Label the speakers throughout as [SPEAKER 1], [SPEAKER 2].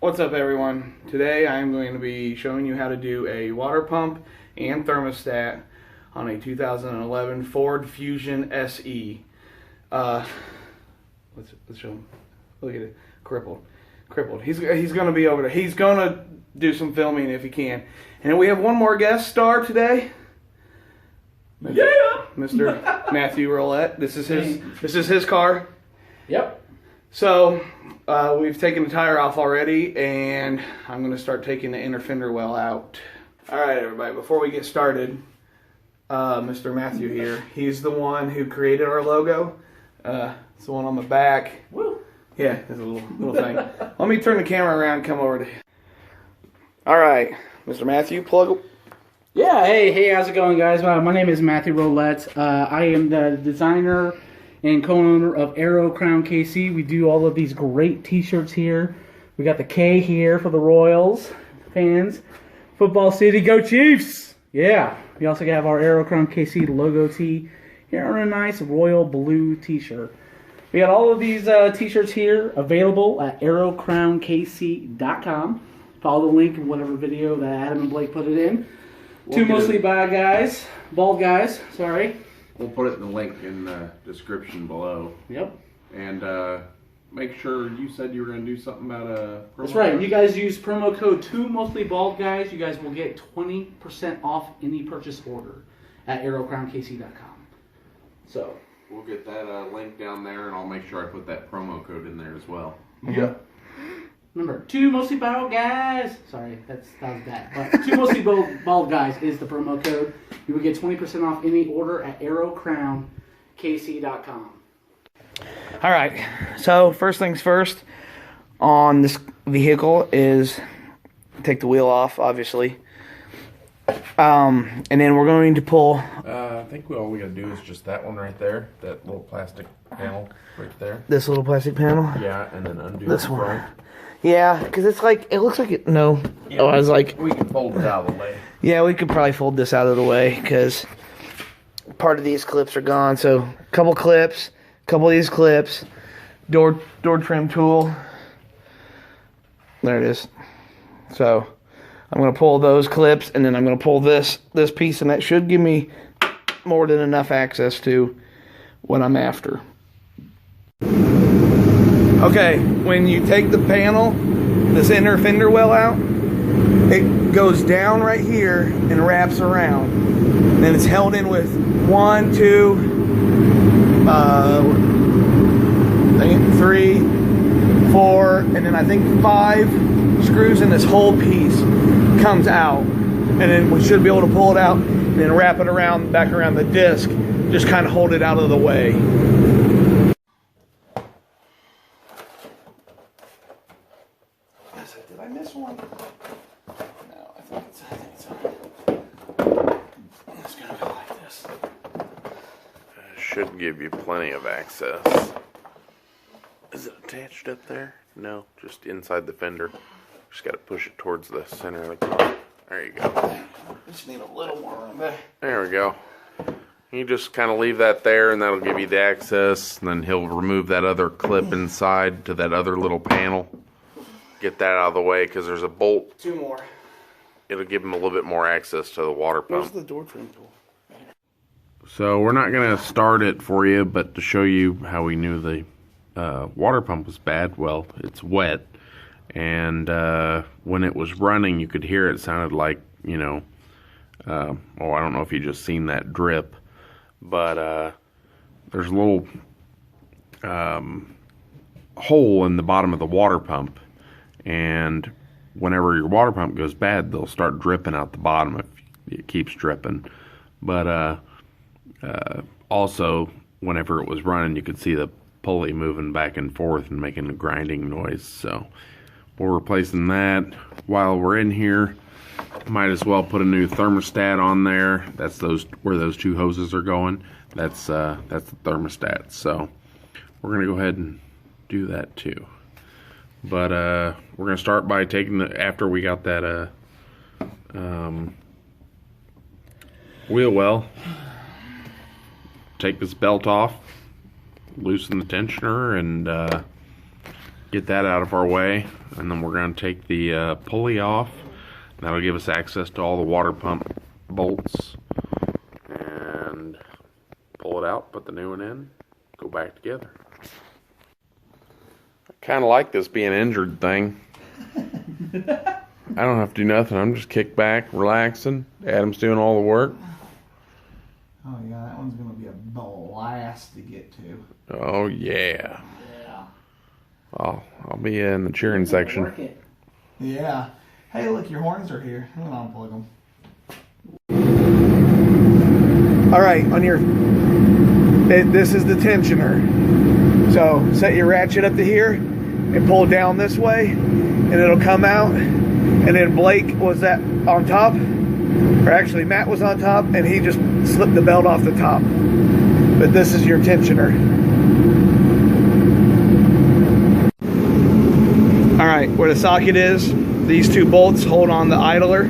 [SPEAKER 1] What's up, everyone? Today I'm going to be showing you how to do a water pump and thermostat on a 2011 Ford Fusion SE. Let's show him. Look at it, crippled. He's going to be over there. He's going to do some filming if he can. And we have one more guest star today.
[SPEAKER 2] Yeah,
[SPEAKER 1] Mr. Matthew Roulette. This is his car.
[SPEAKER 2] Yep.
[SPEAKER 1] So we've taken the tire off already, and I'm going to start taking the inner fender well out. All right, everybody. Before we get started, Mr. Matthew here. He's the one who created our logo. It's the one on the back.
[SPEAKER 2] Woo.
[SPEAKER 1] Yeah, it's a little thing. Let me turn the camera around and come over to you. All right, Mr. Matthew, plug.
[SPEAKER 2] Yeah, hey, how's it going, guys? My name is Matthew Roulette. I am the designer and co-owner of Aero Crown KC. We do all of these great t-shirts here. We got the K here for the Royals fans. Football City, go Chiefs! Yeah, we also have our Aero Crown KC logo tee here on a nice royal blue t-shirt. We got all of these t-shirts here available at aerocrownkc.com. Follow the link in whatever video that Adam and Blake put it in. Two mostly bald guys, sorry.
[SPEAKER 3] We'll put it in the link in the description below.
[SPEAKER 2] Yep.
[SPEAKER 3] And make sure you said you were going to do something about a promo
[SPEAKER 2] That's right.
[SPEAKER 3] code?
[SPEAKER 2] You guys use promo code 2mostlyBaldGuys. You guys will get 20% off any purchase order at aerocrownkc.com. So
[SPEAKER 3] We'll get that link down there, and I'll make sure I put that promo code in there as well.
[SPEAKER 1] Yeah.
[SPEAKER 2] remember, two mostly bald guys. Sorry, that was bad. But two mostly bald guys is the promo code. You will get 20% off any order at aerocrownkc.com.
[SPEAKER 1] All right. So first things first on this vehicle is take the wheel off, obviously. And then we're going to pull.
[SPEAKER 3] I think all we got to do is just that one right there, that little plastic panel right there.
[SPEAKER 1] This little plastic panel.
[SPEAKER 3] Yeah, and then undo
[SPEAKER 1] This
[SPEAKER 3] the
[SPEAKER 1] one.
[SPEAKER 3] front.
[SPEAKER 1] Yeah, because it's like, it looks like it, no.
[SPEAKER 3] Yeah,
[SPEAKER 1] Oh, I was like,
[SPEAKER 3] we can fold it out of the way.
[SPEAKER 1] yeah, we could probably fold this out of the way because part of these clips are gone. So a couple clips, couple of these clips, door trim tool. There it is. So I'm going to pull those clips, and then I'm going to pull this piece, and that should give me more than enough access to what I'm after. Okay, when you take the panel, this inner fender well out, it goes down right here and wraps around. Then it's held in with 1, 2, 3, 4, and then I think 5 screws, and this whole piece comes out. And then we should be able to pull it out and then wrap it around, back around the disc, just kind of hold it out of the way. Did I miss one? No, I think it's just gonna go like this.
[SPEAKER 3] Should give you plenty of access. Is it attached up there? No, just inside the fender. Just got to push it towards the center of the car. There you go.
[SPEAKER 1] Just need a little more room there.
[SPEAKER 3] There we go. You just kind of leave that there, and that'll give you the access. And then he'll remove that other clip inside to that other little panel. Get that out of the way because there's a bolt.
[SPEAKER 1] 2 more.
[SPEAKER 3] It'll give him a little bit more access to the water
[SPEAKER 1] Where's
[SPEAKER 3] pump.
[SPEAKER 1] the door trim tool?
[SPEAKER 3] So we're not going to start it for you, but to show you how we knew the water pump was bad, well, it's wet. And when it was running, you could hear it sounded like, you know, I don't know if you just seen that drip, but there's a little hole in the bottom of the water pump. And whenever your water pump goes bad, they'll start dripping out the bottom if it keeps dripping. But also, whenever it was running, you could see the pulley moving back and forth and making a grinding noise. So we're replacing that. While we're in here, might as well put a new thermostat on there. That's where those 2 hoses are going. That's the thermostat. So we're gonna go ahead and do that too. But we're gonna start by taking after we got that wheel well. Take this belt off, loosen the tensioner, and get that out of our way, and then we're going to take the pulley off. That'll give us access to all the water pump bolts, and pull it out, put the new one in, go back together. I kind of like this being injured thing. I don't have to do nothing. I'm just kicked back, relaxing. Adam's doing all the work.
[SPEAKER 1] Oh yeah, that one's gonna be a blast to get to.
[SPEAKER 3] Oh yeah.
[SPEAKER 1] Yeah.
[SPEAKER 3] I'll be in the cheering section.
[SPEAKER 2] Work it.
[SPEAKER 1] Yeah. Hey, look, your horns are here. I'm gonna unplug them. All right, on your. This is the tensioner. So set your ratchet up to here and pull down this way, and it'll come out. And then Blake was that on top, or actually Matt was on top, and he just slipped the belt off the top. But this is your tensioner. All right, where the socket is, these two bolts hold on the idler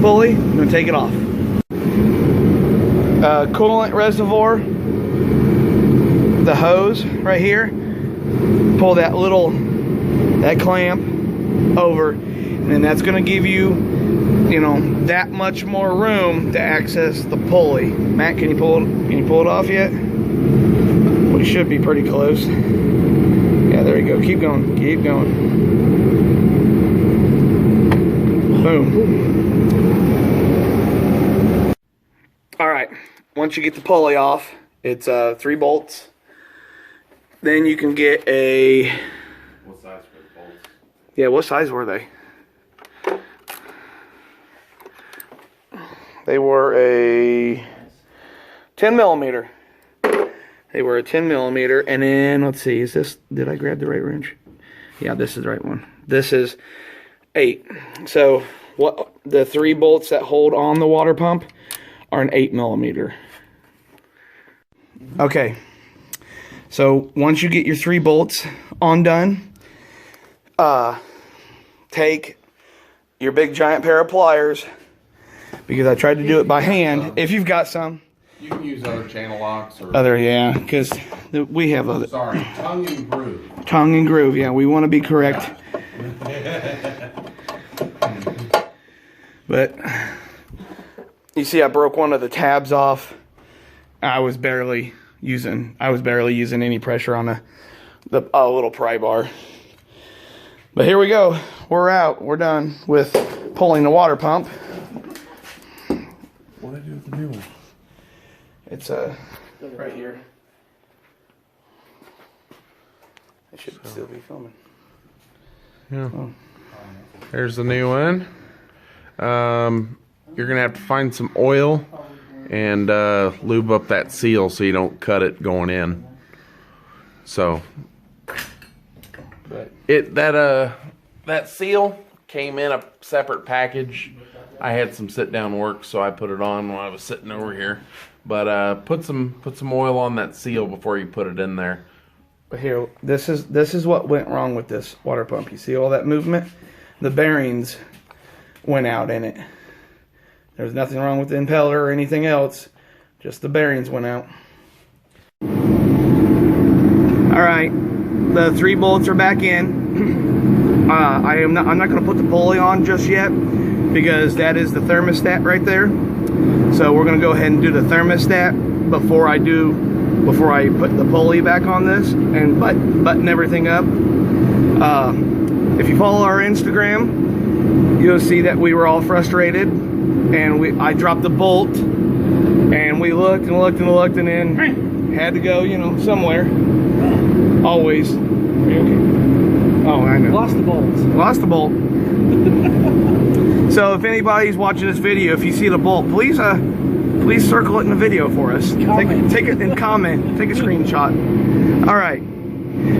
[SPEAKER 1] pulley. I'm gonna take it off. Coolant reservoir, the hose right here. Pull that clamp over, and that's gonna give you, you know, that much more room to access the pulley. Matt, can you pull it off yet? We should be pretty close. Yeah, there you go. Keep going. Keep going. Boom. All right. Once you get the pulley off, it's 3 bolts. Then you can get a.
[SPEAKER 3] What size were the bolts?
[SPEAKER 1] Yeah, what size were they? They were a 10 millimeter. They were a 10 millimeter, and then let's see, did I grab the right wrench? Yeah, this is the right one. This is 8. So what the 3 bolts that hold on the water pump are an 8 millimeter. Okay. So once you get your 3 bolts undone, take your big giant pair of pliers, because I tried to do it by hand. If you've got some.
[SPEAKER 3] You can use other channel locks or
[SPEAKER 1] Yeah, because we have other.
[SPEAKER 3] Sorry, tongue and groove.
[SPEAKER 1] Tongue and groove, yeah, we want to be correct. But you see, I broke one of the tabs off. I was barely using any pressure on a little pry bar. But here we go. We're out. We're done with pulling the water pump.
[SPEAKER 3] What did I do with the new one?
[SPEAKER 1] It's right here. It should still be filming.
[SPEAKER 3] Yeah.
[SPEAKER 1] Oh.
[SPEAKER 3] There's the new one. You're gonna have to find some oil and lube up that seal so you don't cut it going in. So that seal came in a separate package. I had some sit down work, so I put it on when I was sitting over here. But put some oil on that seal before you put it in there.
[SPEAKER 1] But here, this is what went wrong with this water pump. You see all that movement? The bearings went out in it. There's nothing wrong with the impeller or anything else. Just the bearings went out. All right, the 3 bolts are back in. I'm not going to put the pulley on just yet, because that is the thermostat right there. So we're going to go ahead and do the thermostat before I put the pulley back on this and button everything up. If you follow our Instagram, you'll see that we were all frustrated, and I dropped the bolt, and we looked and looked and looked, and then had to go, somewhere. Always. Oh, I know.
[SPEAKER 2] Lost the bolts.
[SPEAKER 1] Lost the bolt. So if anybody's watching this video, if you see the bolt, please circle it in the video for us. Take it and comment. Take a screenshot. All right.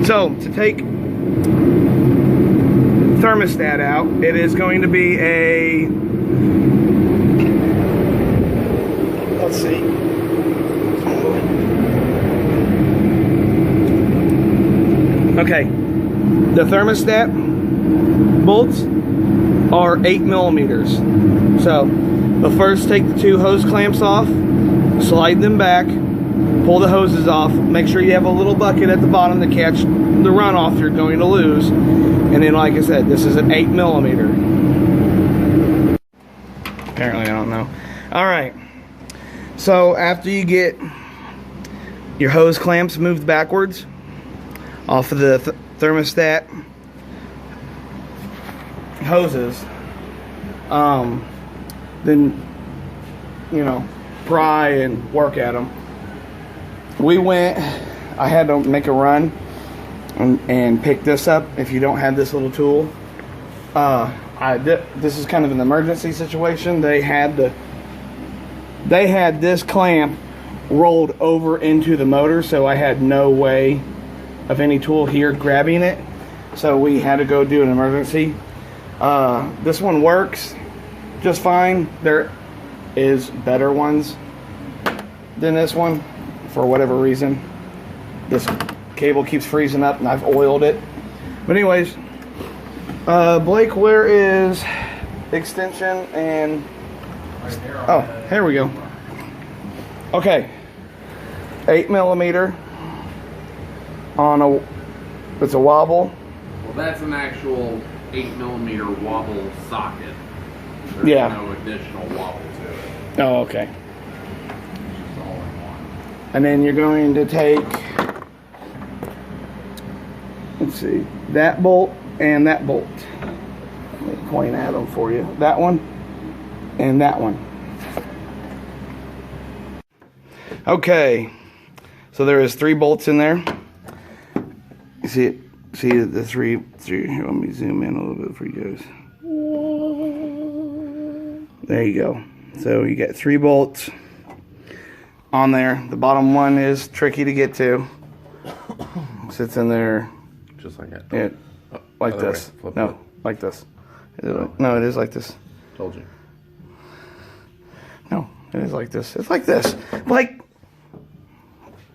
[SPEAKER 1] So to take thermostat out, it is going to be a. Let's see. Okay. The thermostat bolts are 8 millimeters. So, but first take the 2 hose clamps off, slide them back, pull the hoses off. Make sure you have a little bucket at the bottom to catch the runoff you're going to lose. And then, like I said, this is an 8mm. Apparently, I don't know. All right. So after you get your hose clamps moved backwards off of the thermostat hoses, then, you know, pry and work at them. I had to make a run and pick this up. If you don't have this little tool, this is kind of an emergency situation. They had this clamp rolled over into the motor, so I had no way of any tool here grabbing it, so we had to go do an emergency. This one works just fine. There is better ones than this one for whatever reason. This cable keeps freezing up and I've oiled it. But anyways, Blake, where is extension and oh, here we go. Okay, 8mm on it's a wobble.
[SPEAKER 3] Well, that's an actual 8mm wobble socket. There's no additional wobble to it.
[SPEAKER 1] Oh, okay.
[SPEAKER 3] It's just all in one.
[SPEAKER 1] And then you're going to take, let's see, that bolt and that bolt. Let me point at them for you. That one and that one. Okay, so there is 3 bolts in there. You see it? See the three. Here, let me zoom in a little bit for you guys. There you go. So you get 3 bolts on there. The bottom one is tricky to get to. Sits in there.
[SPEAKER 3] Just like that.
[SPEAKER 1] Yeah, like this. No, like this. No, it is like this.
[SPEAKER 3] Told you.
[SPEAKER 1] No, it is like this. It's like this. Like,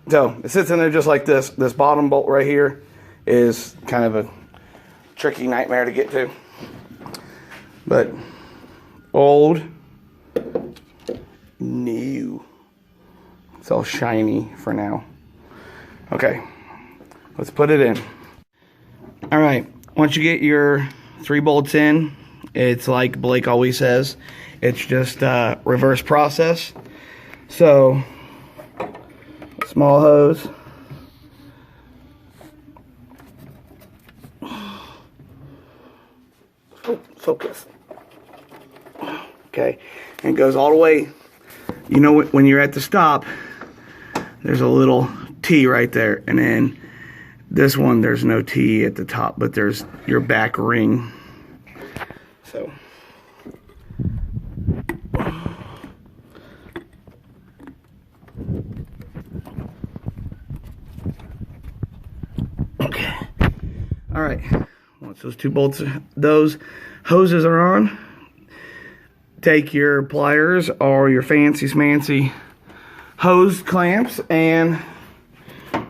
[SPEAKER 1] so it sits in there just like this. This bottom bolt right here is kind of a tricky nightmare to get to. But old, new. It's all shiny for now. Okay, let's put it in. All right, once you get your 3 bolts in, it's like Blake always says, it's just a reverse process. So, small hose. Oh, focus. Okay, and it goes all the way. You know, when you're at the stop, there's a little T right there, and then this one, there's no T at the top, but there's your back ring. So, okay. All right. Once those 2 bolts, those hoses are on, take your pliers or your fancy smancy hose clamps and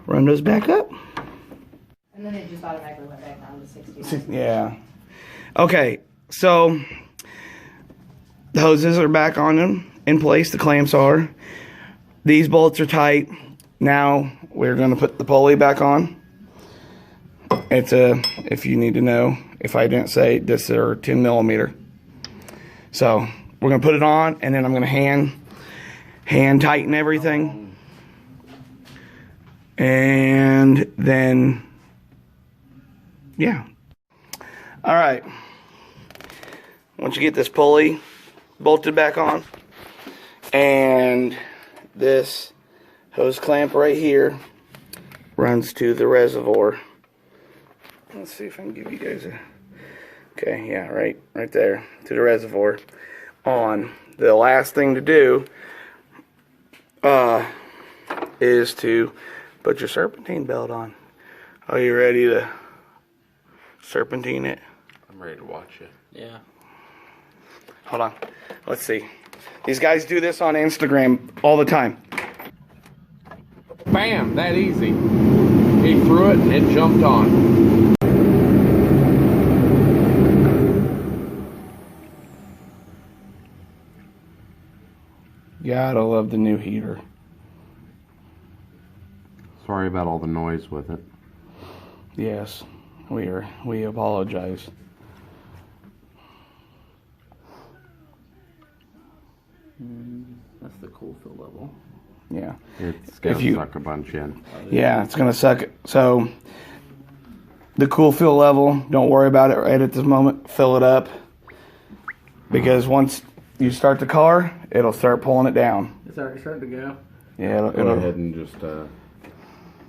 [SPEAKER 1] run those back up.
[SPEAKER 4] And then it just automatically went back down to 60.
[SPEAKER 1] Yeah. Okay, so the hoses are back on them in place. The clamps are. These bolts are tight. Now we're going to put the pulley back on. It's if you need to know, if I didn't say, this are 10mm. So we're going to put it on, and then I'm going to hand tighten everything. And then, yeah. All right. Once you get this pulley bolted back on, and this hose clamp right here runs to the reservoir. Let's see if I can give you guys a, okay, yeah, right there to the reservoir. On the last thing to do is to put your serpentine belt on. Are you ready to serpentine it?
[SPEAKER 3] I'm ready to watch it.
[SPEAKER 2] Yeah.
[SPEAKER 1] Hold on. Let's see. These guys do this on Instagram all the time.
[SPEAKER 3] Bam! That easy. He threw it and it jumped on.
[SPEAKER 1] Gotta love the new heater.
[SPEAKER 3] Sorry about all the noise with it.
[SPEAKER 1] Yes, we apologize.
[SPEAKER 2] That's the cool fill level.
[SPEAKER 1] Yeah.
[SPEAKER 3] It's gonna
[SPEAKER 1] If you-
[SPEAKER 3] suck a bunch in.
[SPEAKER 1] Yeah, it's gonna suck. So the cool fill level, don't worry about it right at this moment. Fill it up, because once you start the car, it'll start pulling it down.
[SPEAKER 2] It's already starting to go.
[SPEAKER 1] Yeah,
[SPEAKER 3] Go
[SPEAKER 1] it'll
[SPEAKER 3] ahead and just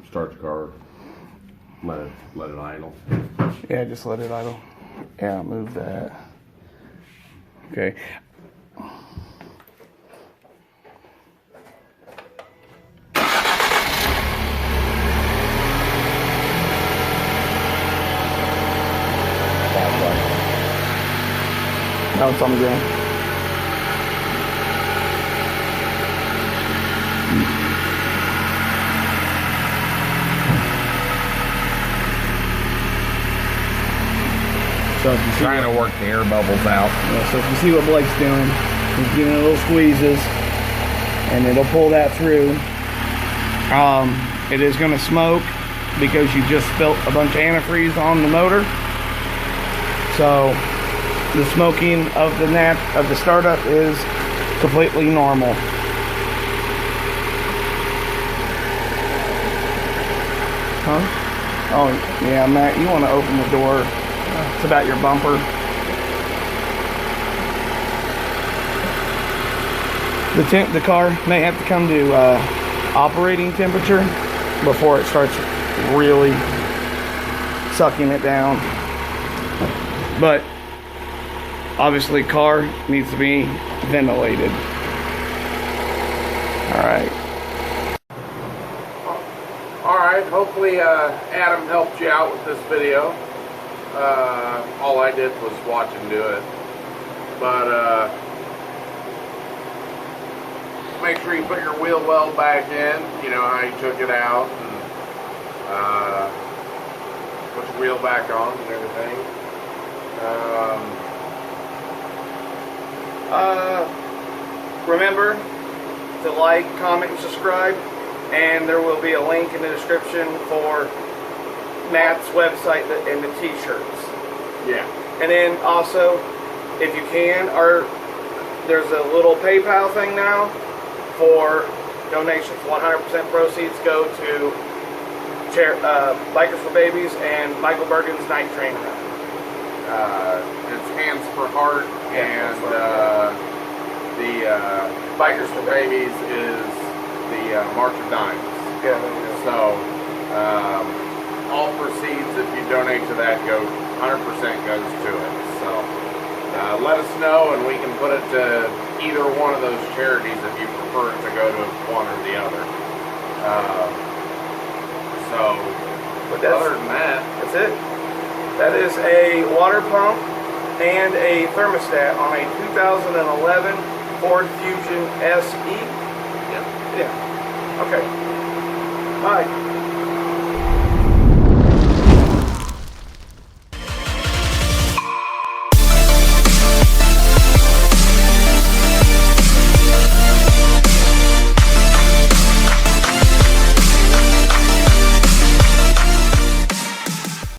[SPEAKER 3] start the car. Let it idle.
[SPEAKER 1] yeah, just let it idle. Yeah, move that. Okay. Now it's on the ground. So if you see,
[SPEAKER 3] Trying to work the air bubbles out.
[SPEAKER 1] yeah, so if you see what Blake's doing, he's giving it little squeezes, and it'll pull that through. It is going to smoke because you just spilt a bunch of antifreeze on the motor. So the smoking of the startup is completely normal. Huh? Oh yeah, Matt, you want to open the door? It's about your bumper. The car may have to come to operating temperature before it starts really sucking it down. But obviously, car needs to be ventilated. All right.
[SPEAKER 3] All right. Hopefully, Adam helped you out with this video. All I did was watch him do it. But make sure you put your wheel well back in. You know how you took it out, and put your wheel back on and everything.
[SPEAKER 1] Remember to like, comment, and subscribe, and there will be a link in the description for Matt's website and the t-shirts.
[SPEAKER 3] Yeah.
[SPEAKER 1] And then also, if you can, there's a little PayPal thing now for donations. 100% proceeds go to Bikers for Babies and Michael Bergen's Night Train Run.
[SPEAKER 3] It's Hands for Heart,
[SPEAKER 1] Yeah,
[SPEAKER 3] and
[SPEAKER 1] Hands for
[SPEAKER 3] the Bikers for Babies is the March of Dimes.
[SPEAKER 1] Yeah.
[SPEAKER 3] So all proceeds, if you donate to that, 100% goes to it. So let us know, and we can put it to either one of those charities if you prefer it to go to one or the other. But other than that,
[SPEAKER 1] That's it. That is a water pump and a thermostat on a 2011 Ford Fusion SE.
[SPEAKER 3] yeah.
[SPEAKER 1] Yeah. Okay. Bye.